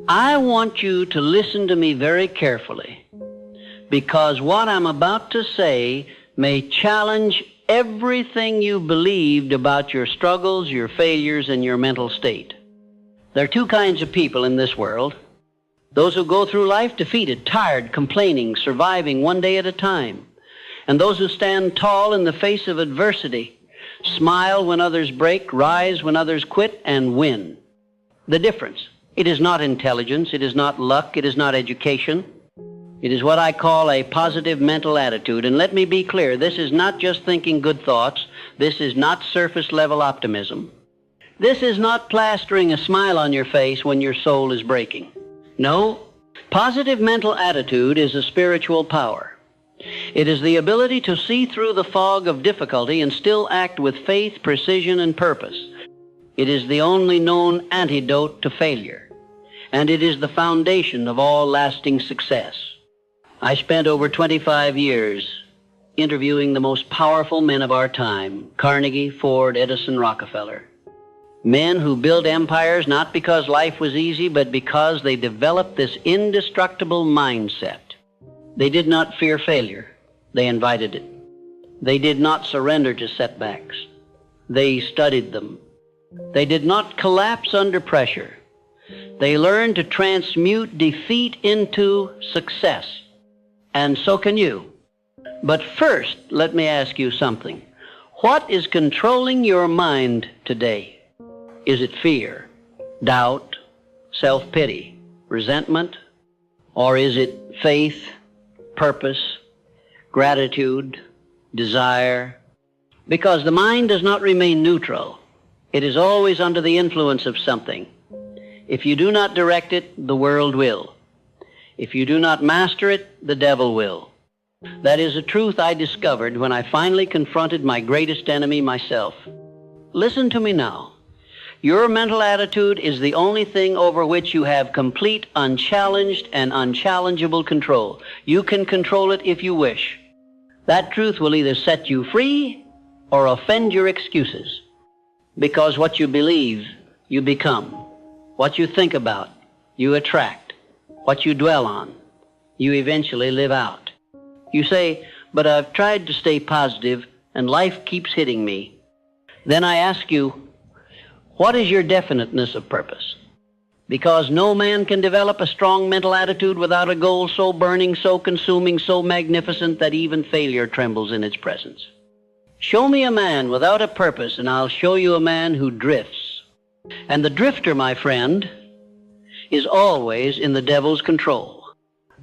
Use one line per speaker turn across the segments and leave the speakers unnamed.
I want you to listen to me very carefully, because what I'm about to say may challenge everything you believed about your struggles, your failures, and your mental state. There are two kinds of people in this world: those who go through life defeated, tired, complaining, surviving one day at a time, and those who stand tall in the face of adversity, smile when others break, rise when others quit, and win. The difference: it is not intelligence, it is not luck, it is not education. It is what I call a positive mental attitude. And let me be clear, this is not just thinking good thoughts. This is not surface-level optimism. This is not plastering a smile on your face when your soul is breaking. No, positive mental attitude is a spiritual power. It is the ability to see through the fog of difficulty and still act with faith, precision, and purpose. It is the only known antidote to failure, and it is the foundation of all lasting success. I spent over 25 years interviewing the most powerful men of our time: Carnegie, Ford, Edison, Rockefeller. Men who built empires not because life was easy, but because they developed this indestructible mindset. They did not fear failure. They invited it. They did not surrender to setbacks. They studied them. They did not collapse under pressure. They learned to transmute defeat into success. And so can you. But first, let me ask you something. What is controlling your mind today? Is it fear, doubt, self-pity, resentment? Or is it faith, purpose, gratitude, desire? Because the mind does not remain neutral. It is always under the influence of something. If you do not direct it, the world will. If you do not master it, the devil will. That is a truth I discovered when I finally confronted my greatest enemy, myself. Listen to me now. Your mental attitude is the only thing over which you have complete, unchallenged, and unchallengeable control. You can control it if you wish. That truth will either set you free or offend your excuses. Because what you believe, you become. What you think about, you attract. What you dwell on, you eventually live out. You say, but I've tried to stay positive and life keeps hitting me. Then I ask you, what is your definiteness of purpose? Because no man can develop a strong mental attitude without a goal so burning, so consuming, so magnificent that even failure trembles in its presence. Show me a man without a purpose, and I'll show you a man who drifts. And the drifter, my friend, is always in the devil's control.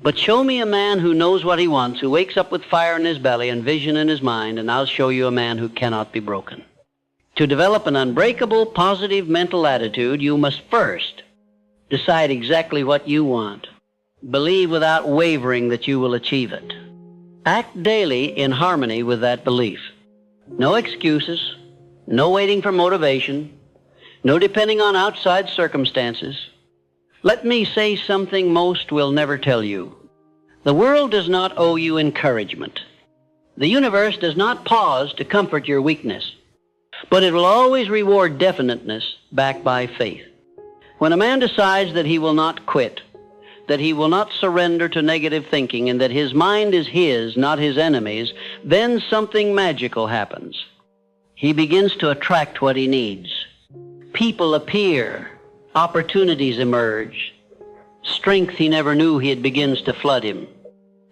But show me a man who knows what he wants, who wakes up with fire in his belly and vision in his mind, and I'll show you a man who cannot be broken. To develop an unbreakable, positive mental attitude, you must first decide exactly what you want. Believe without wavering that you will achieve it. Act daily in harmony with that belief. No excuses, no waiting for motivation, no depending on outside circumstances. Let me say something most will never tell you. The world does not owe you encouragement. The universe does not pause to comfort your weakness, but it will always reward definiteness backed by faith. When a man decides that he will not quit, that he will not surrender to negative thinking, and that his mind is his, not his enemy's, then something magical happens. He begins to attract what he needs. People appear. Opportunities emerge. Strength he never knew he had begins to flood him.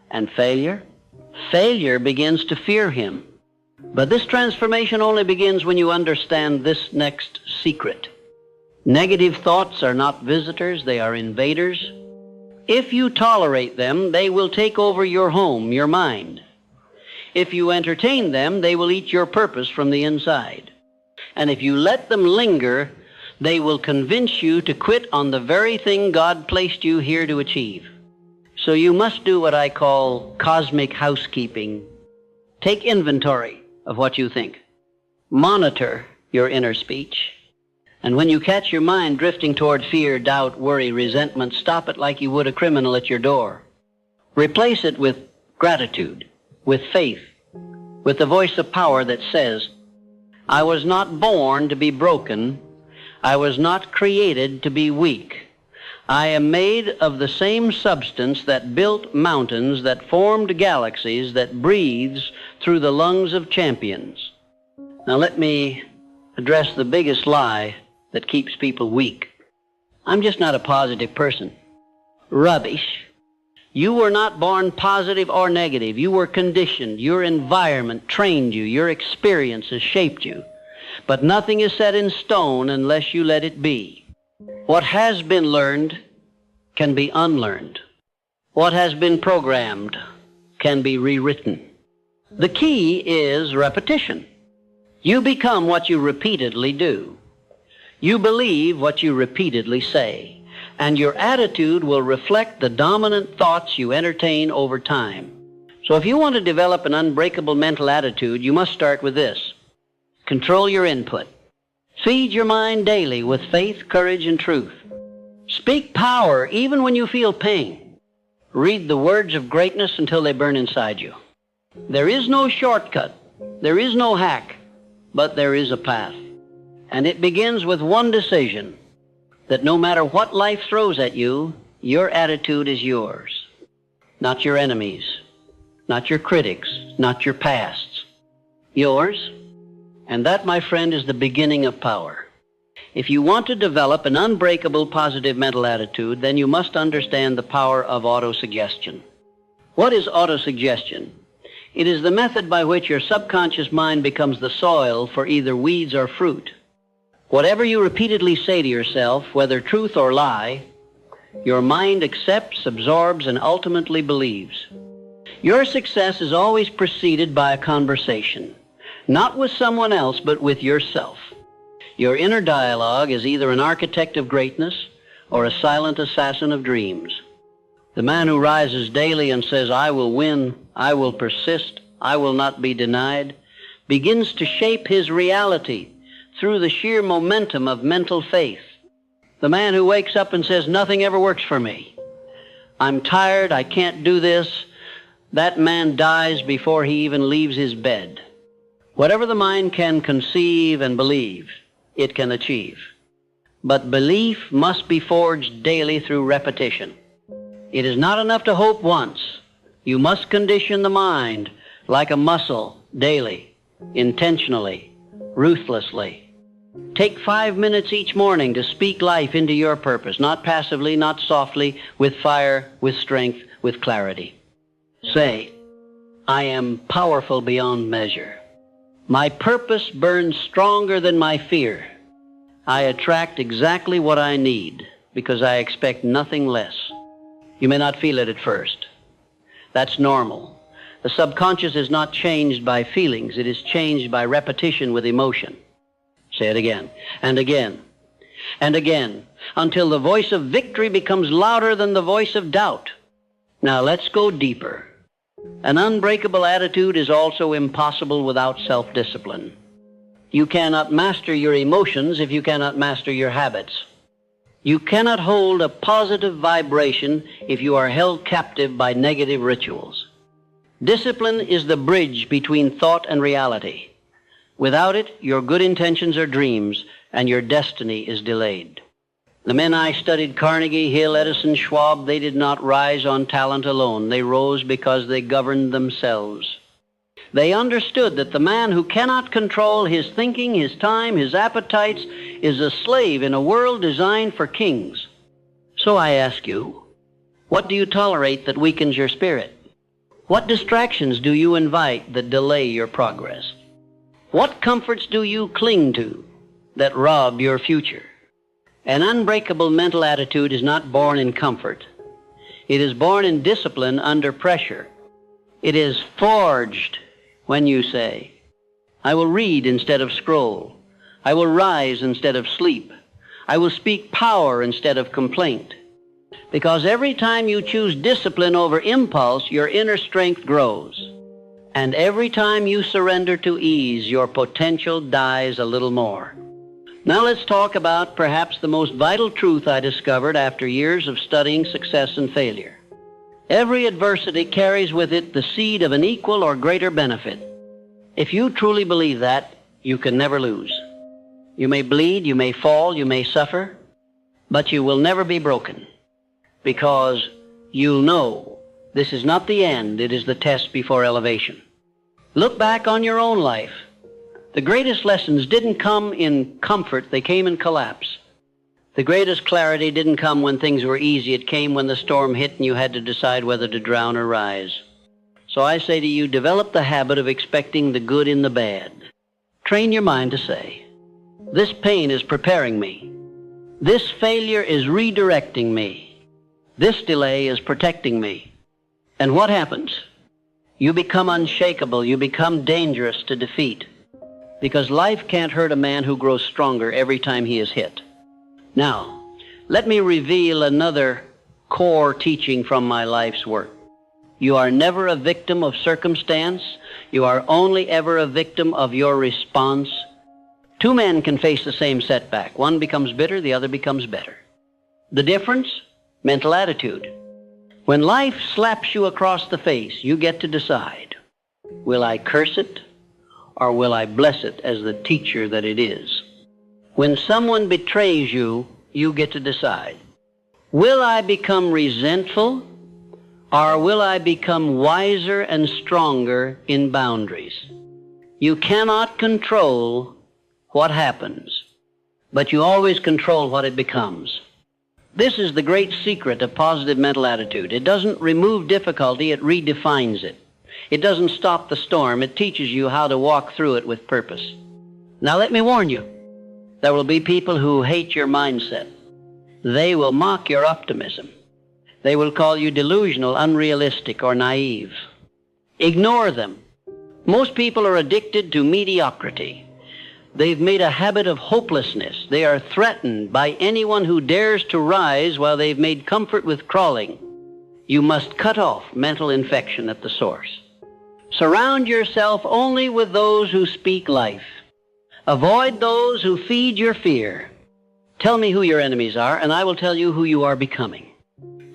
And failure? Failure begins to fear him. But this transformation only begins when you understand this next secret. Negative thoughts are not visitors, they are invaders. If you tolerate them, they will take over your home, your mind. If you entertain them, they will eat your purpose from the inside. And if you let them linger, they will convince you to quit on the very thing God placed you here to achieve. So you must do what I call cosmic housekeeping. Take inventory of what you think. Monitor your inner speech. And when you catch your mind drifting toward fear, doubt, worry, resentment, stop it like you would a criminal at your door. Replace it with gratitude, with faith, with the voice of power that says, I was not born to be broken. I was not created to be weak. I am made of the same substance that built mountains, that formed galaxies, that breathes through the lungs of champions. Now let me address the biggest lie that keeps people weak. I'm just not a positive person. Rubbish. You were not born positive or negative. You were conditioned. Your environment trained you. Your experiences shaped you. But nothing is set in stone unless you let it be. What has been learned can be unlearned. What has been programmed can be rewritten. The key is repetition. You become what you repeatedly do. You believe what you repeatedly say. And your attitude will reflect the dominant thoughts you entertain over time. So if you want to develop an unbreakable mental attitude, you must start with this. Control your input. Feed your mind daily with faith, courage, and truth. Speak power even when you feel pain. Read the words of greatness until they burn inside you. There is no shortcut. There is no hack. But there is a path. And it begins with one decision, that no matter what life throws at you, your attitude is yours. Not your enemies. Not your critics. Not your pasts. Yours. And that, my friend, is the beginning of power. If you want to develop an unbreakable positive mental attitude, then you must understand the power of autosuggestion. What is autosuggestion? It is the method by which your subconscious mind becomes the soil for either weeds or fruit. Whatever you repeatedly say to yourself, whether truth or lie, your mind accepts, absorbs, and ultimately believes. Your success is always preceded by a conversation. Not with someone else, but with yourself. Your inner dialogue is either an architect of greatness or a silent assassin of dreams. The man who rises daily and says, I will win, I will persist, I will not be denied, begins to shape his reality through the sheer momentum of mental faith. The man who wakes up and says, nothing ever works for me. I'm tired, I can't do this. That man dies before he even leaves his bed. Whatever the mind can conceive and believe, it can achieve. But belief must be forged daily through repetition. It is not enough to hope once. You must condition the mind like a muscle daily, intentionally, ruthlessly. Take 5 minutes each morning to speak life into your purpose, not passively, not softly, with fire, with strength, with clarity. Say, I am powerful beyond measure. My purpose burns stronger than my fear. I attract exactly what I need because I expect nothing less. You may not feel it at first. That's normal. The subconscious is not changed by feelings. It is changed by repetition with emotion. Say it again, and again, and again, until the voice of victory becomes louder than the voice of doubt. Now let's go deeper. An unbreakable attitude is also impossible without self-discipline. You cannot master your emotions if you cannot master your habits. You cannot hold a positive vibration if you are held captive by negative rituals. Discipline is the bridge between thought and reality. Without it, your good intentions are dreams, and your destiny is delayed. The men I studied, Carnegie, Hill, Edison, Schwab, they did not rise on talent alone. They rose because they governed themselves. They understood that the man who cannot control his thinking, his time, his appetites, is a slave in a world designed for kings. So I ask you, what do you tolerate that weakens your spirit? What distractions do you invite that delay your progress? What comforts do you cling to that rob your future? An unbreakable mental attitude is not born in comfort. It is born in discipline under pressure. It is forged when you say, I will read instead of scroll. I will rise instead of sleep. I will speak power instead of complaint. Because every time you choose discipline over impulse, your inner strength grows. And every time you surrender to ease, your potential dies a little more. Now let's talk about perhaps the most vital truth I discovered after years of studying success and failure. Every adversity carries with it the seed of an equal or greater benefit. If you truly believe that, you can never lose. You may bleed, you may fall, you may suffer, but you will never be broken. because you'll know this is not the end, it is the test before elevation. Look back on your own life. The greatest lessons didn't come in comfort, they came in collapse. The greatest clarity didn't come when things were easy, it came when the storm hit and you had to decide whether to drown or rise. So I say to you, develop the habit of expecting the good in the bad. Train your mind to say, this pain is preparing me. This failure is redirecting me. This delay is protecting me. And what happens? You become unshakable. You become dangerous to defeat. Because life can't hurt a man who grows stronger every time he is hit. Now, let me reveal another core teaching from my life's work. You are never a victim of circumstance. You are only ever a victim of your response. Two men can face the same setback. One becomes bitter, the other becomes better. The difference? Mental attitude. When life slaps you across the face, you get to decide, will I curse it or will I bless it as the teacher that it is? When someone betrays you, you get to decide, will I become resentful or will I become wiser and stronger in boundaries? You cannot control what happens, but you always control what it becomes. This is the great secret of positive mental attitude. It doesn't remove difficulty, it redefines it. It doesn't stop the storm, it teaches you how to walk through it with purpose. Now let me warn you, there will be people who hate your mindset. They will mock your optimism. They will call you delusional, unrealistic, or naive. Ignore them. Most people are addicted to mediocrity. They've made a habit of hopelessness. They are threatened by anyone who dares to rise while they've made comfort with crawling. You must cut off mental infection at the source. Surround yourself only with those who speak life. Avoid those who feed your fear. Tell me who your enemies are, and I will tell you who you are becoming.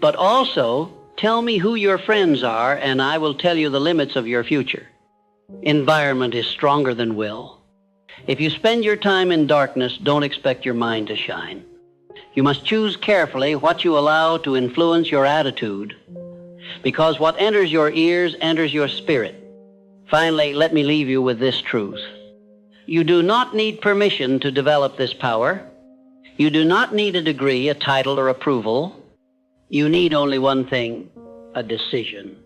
But also, tell me who your friends are, and I will tell you the limits of your future. Environment is stronger than will. If you spend your time in darkness, don't expect your mind to shine. You must choose carefully what you allow to influence your attitude, because what enters your ears enters your spirit. Finally, let me leave you with this truth. You do not need permission to develop this power. You do not need a degree, a title, or approval. You need only one thing, a decision.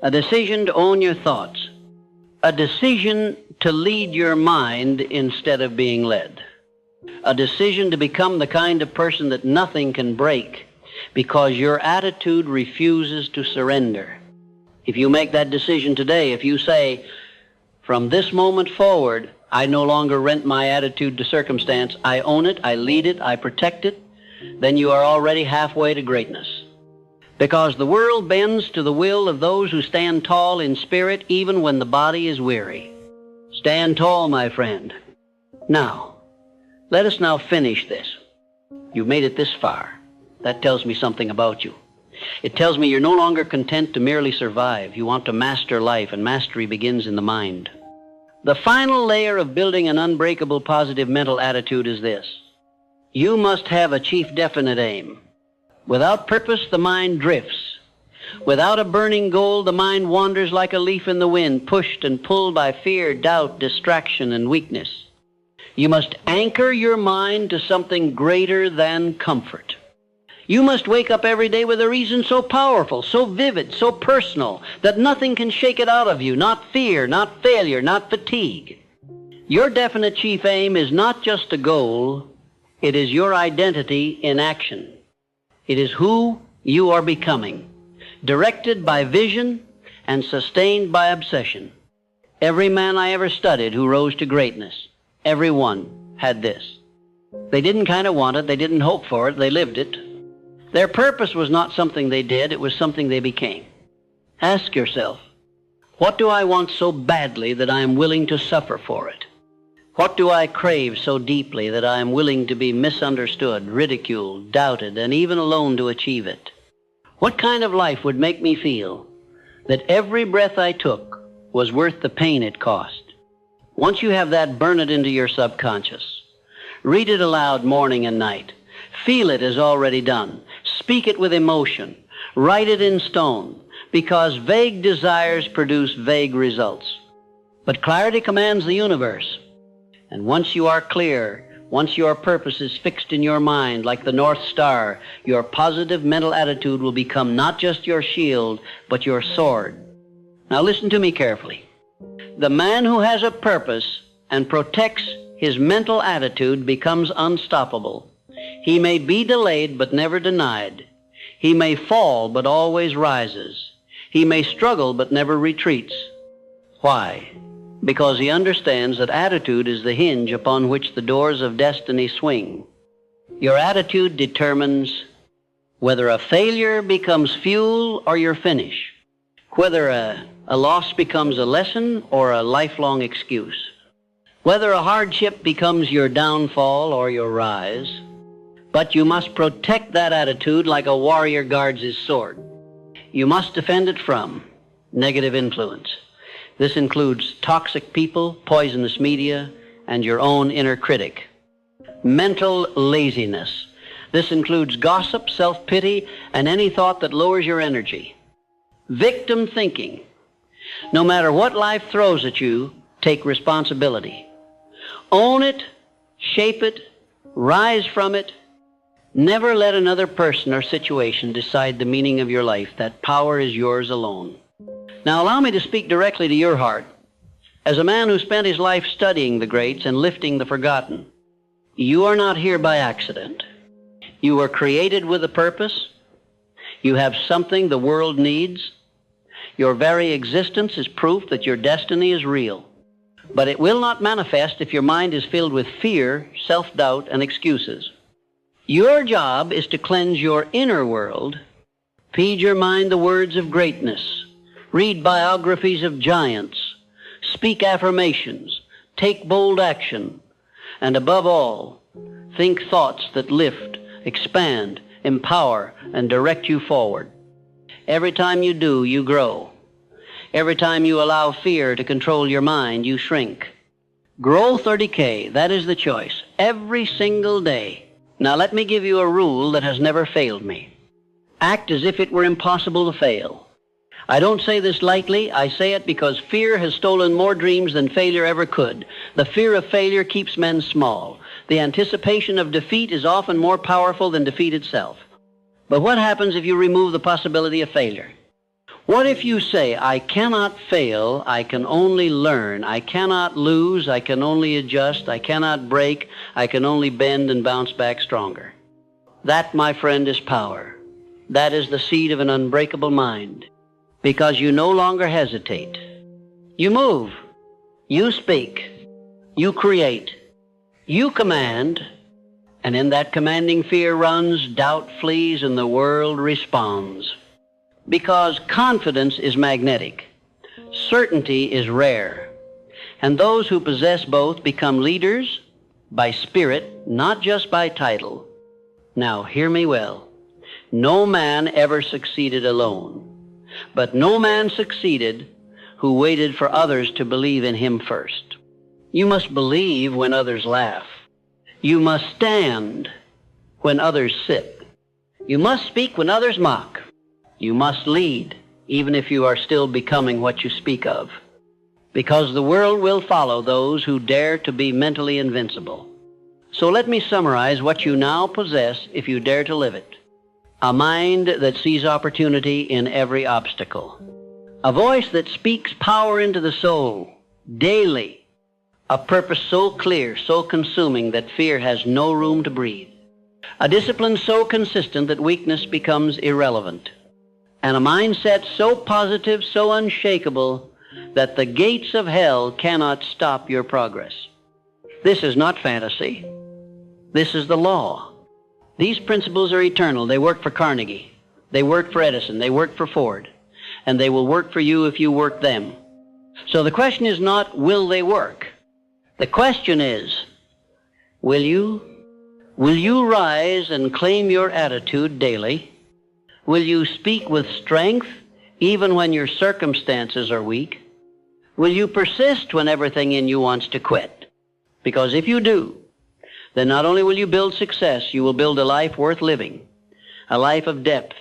A decision to own your thoughts. A decision to lead your mind instead of being led. A decision to become the kind of person that nothing can break because your attitude refuses to surrender. If you make that decision today, if you say, from this moment forward, I no longer rent my attitude to circumstance, I own it, I lead it, I protect it, then you are already halfway to greatness. Because the world bends to the will of those who stand tall in spirit even when the body is weary. Stand tall, my friend. Now, let us now finish this. You've made it this far. That tells me something about you. It tells me you're no longer content to merely survive. You want to master life, and mastery begins in the mind. The final layer of building an unbreakable positive mental attitude is this. You must have a chief definite aim. Without purpose, the mind drifts. Without a burning goal, the mind wanders like a leaf in the wind, pushed and pulled by fear, doubt, distraction, and weakness. You must anchor your mind to something greater than comfort. You must wake up every day with a reason so powerful, so vivid, so personal, that nothing can shake it out of you, not fear, not failure, not fatigue. Your definite chief aim is not just a goal, it is your identity in action. It is who you are becoming, directed by vision and sustained by obsession. Every man I ever studied who rose to greatness, every one had this. They didn't kind of want it, they didn't hope for it, they lived it. Their purpose was not something they did, it was something they became. Ask yourself, what do I want so badly that I am willing to suffer for it? What do I crave so deeply that I am willing to be misunderstood, ridiculed, doubted, and even alone to achieve it? What kind of life would make me feel that every breath I took was worth the pain it cost? Once you have that, burn it into your subconscious. Read it aloud morning and night. Feel it as already done. Speak it with emotion. Write it in stone, because vague desires produce vague results. But clarity commands the universe. And once you are clear, once your purpose is fixed in your mind like the North Star, your positive mental attitude will become not just your shield, but your sword. Now listen to me carefully. The man who has a purpose and protects his mental attitude becomes unstoppable. He may be delayed but never denied. He may fall but always rises. He may struggle but never retreats. Why? Because he understands that attitude is the hinge upon which the doors of destiny swing. Your attitude determines whether a failure becomes fuel or your finish, whether a loss becomes a lesson or a lifelong excuse, whether a hardship becomes your downfall or your rise. But you must protect that attitude like a warrior guards his sword. You must defend it from negative influence. This includes toxic people, poisonous media, and your own inner critic. Mental laziness. This includes gossip, self-pity, and any thought that lowers your energy. Victim thinking. No matter what life throws at you, take responsibility. Own it, shape it, rise from it. Never let another person or situation decide the meaning of your life. That power is yours alone. Now allow me to speak directly to your heart. As a man who spent his life studying the greats and lifting the forgotten, you are not here by accident. You were created with a purpose. You have something the world needs. Your very existence is proof that your destiny is real. But it will not manifest if your mind is filled with fear, self-doubt, and excuses. Your job is to cleanse your inner world. Feed your mind the words of greatness. Read biographies of giants. Speak affirmations. Take bold action. And above all, think thoughts that lift, expand, empower, and direct you forward. Every time you do, you grow. Every time you allow fear to control your mind, you shrink. Growth or decay, that is the choice. Every single day. Now let me give you a rule that has never failed me. Act as if it were impossible to fail. I don't say this lightly. I say it because fear has stolen more dreams than failure ever could. The fear of failure keeps men small. The anticipation of defeat is often more powerful than defeat itself. But what happens if you remove the possibility of failure? What if you say, I cannot fail, I can only learn, I cannot lose, I can only adjust, I cannot break, I can only bend and bounce back stronger? That, my friend, is power. That is the seed of an unbreakable mind. Because you no longer hesitate. You move. You speak. You create. You command. And in that commanding fear runs, doubt flees, and the world responds. Because confidence is magnetic. Certainty is rare. And those who possess both become leaders by spirit, not just by title. Now, hear me well. No man ever succeeded alone. But no man succeeded who waited for others to believe in him first. You must believe when others laugh. You must stand when others sit. You must speak when others mock. You must lead, even if you are still becoming what you speak of. Because the world will follow those who dare to be mentally invincible. So let me summarize what you now possess if you dare to live it. A mind that sees opportunity in every obstacle. A voice that speaks power into the soul daily. A purpose so clear, so consuming that fear has no room to breathe. A discipline so consistent that weakness becomes irrelevant. And a mindset so positive, so unshakable, that the gates of hell cannot stop your progress. This is not fantasy. This is the law. These principles are eternal. They work for Carnegie. They work for Edison. They work for Ford. And they will work for you if you work them. So the question is not, will they work? The question is, will you? Will you rise and claim your attitude daily? Will you speak with strength even when your circumstances are weak? Will you persist when everything in you wants to quit? Because if you do, then not only will you build success, you will build a life worth living. a life of depth,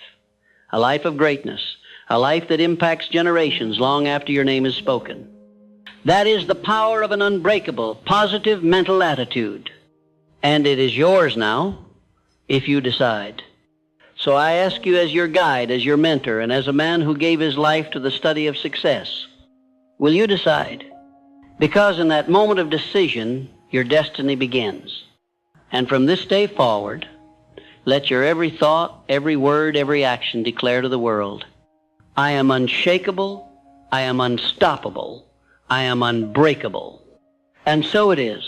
a life of greatness, a life that impacts generations long after your name is spoken. That is the power of an unbreakable, positive mental attitude. And it is yours now, if you decide. So I ask you as your guide, as your mentor, and as a man who gave his life to the study of success, will you decide? Because in that moment of decision, your destiny begins. And from this day forward, let your every thought, every word, every action declare to the world, I am unshakable, I am unstoppable, I am unbreakable. And so it is.